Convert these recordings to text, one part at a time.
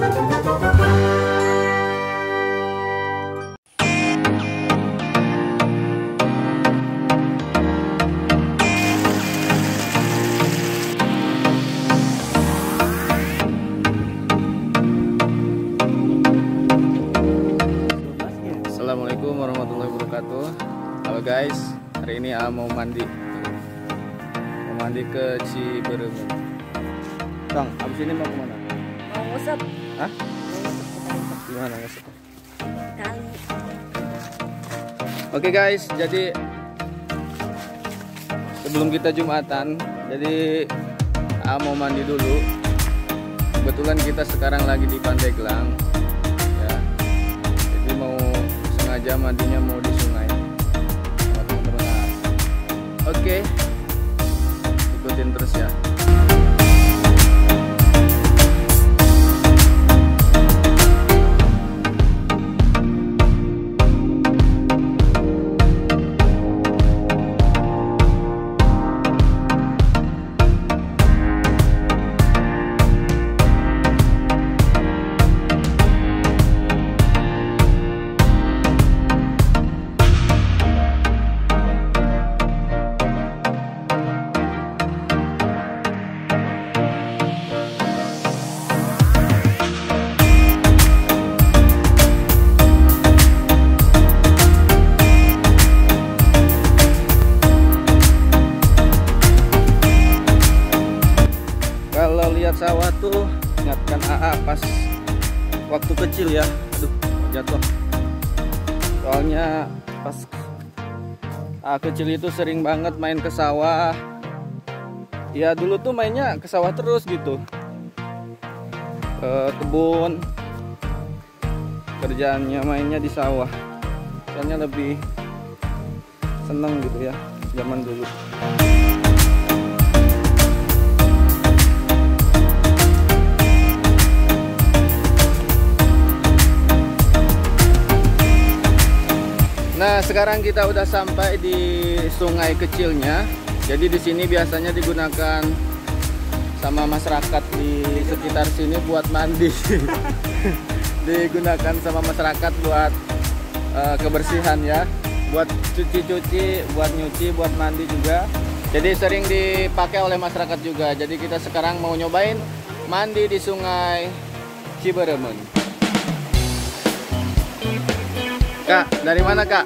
Assalamualaikum warahmatullahi wabarakatuh. Halo guys, hari ini mau mandi ke Ciberem. Bang, abis ini mau kemana? Mau ngusap. Hah? Gimana ngusap? Kali. Oke guys, jadi sebelum kita Jumatan, jadi mau mandi dulu. Kebetulan kita sekarang lagi di Pandeglang, ya. Jadi mau sengaja mandinya mau di sungai sama teman-teman. Oke, ikutin terus ya. Kalau lihat sawah tuh ingatkan AA pas waktu kecil ya. Aduh, jatuh. Soalnya pas AA kecil itu sering banget main ke sawah. Ya dulu tuh mainnya ke sawah terus gitu. Ke kebun. Kerjaannya mainnya di sawah. Soalnya lebih seneng gitu ya zaman dulu. Nah, sekarang kita udah sampai di sungai kecilnya. Jadi di sini biasanya digunakan sama masyarakat di sekitar sini buat mandi. Digunakan sama masyarakat buat kebersihan ya, buat cuci-cuci, buat nyuci, buat mandi juga. Jadi sering dipakai oleh masyarakat juga. Jadi kita sekarang mau nyobain mandi di Sungai Ciberem. Kak, dari mana Kak?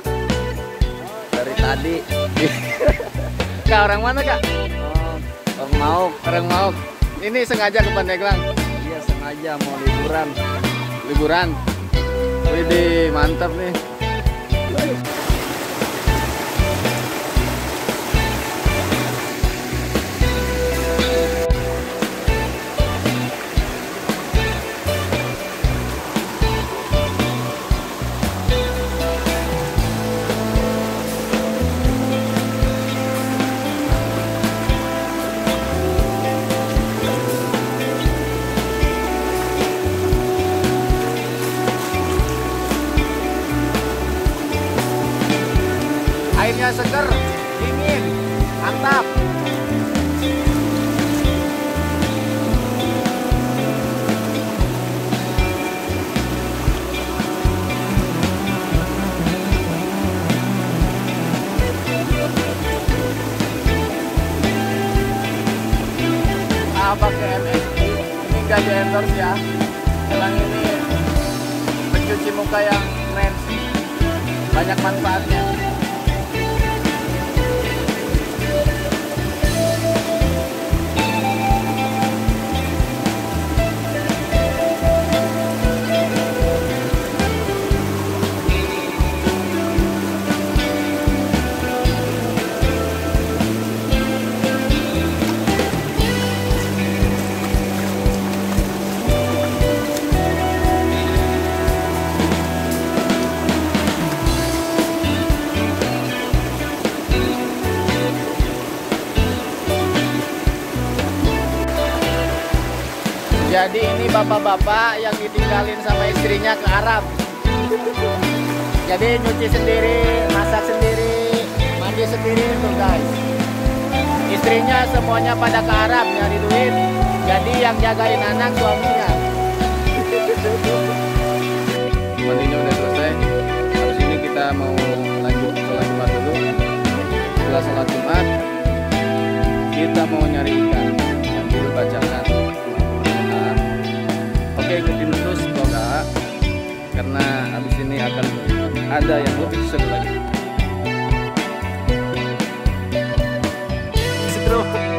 Dari tadi. Kak, orang mana Kak? Orang Mauk. Orang Mauk. Ini sengaja ke Pandeglang? Iya, sengaja mau liburan. Liburan? Widih, mantap nih. Airnya seger, dingin, mantap. Pakai MSI, ini gak di endorse ya. Gelang ini pencuci muka yang keren sih, banyak manfaatnya. Jadi ini bapak-bapak yang ditinggalin sama istrinya ke Arab. Jadi nyuci sendiri, masak sendiri, mandi sendiri tuh guys. Istrinya semuanya pada ke Arab nyari duit. Jadi yang jagain anak suaminya. mau nyari ikan sambil bacakan. Nah, oke, ikutin terus vlog AA karena habis ini akan ada yang lebih seru lagi. Seru.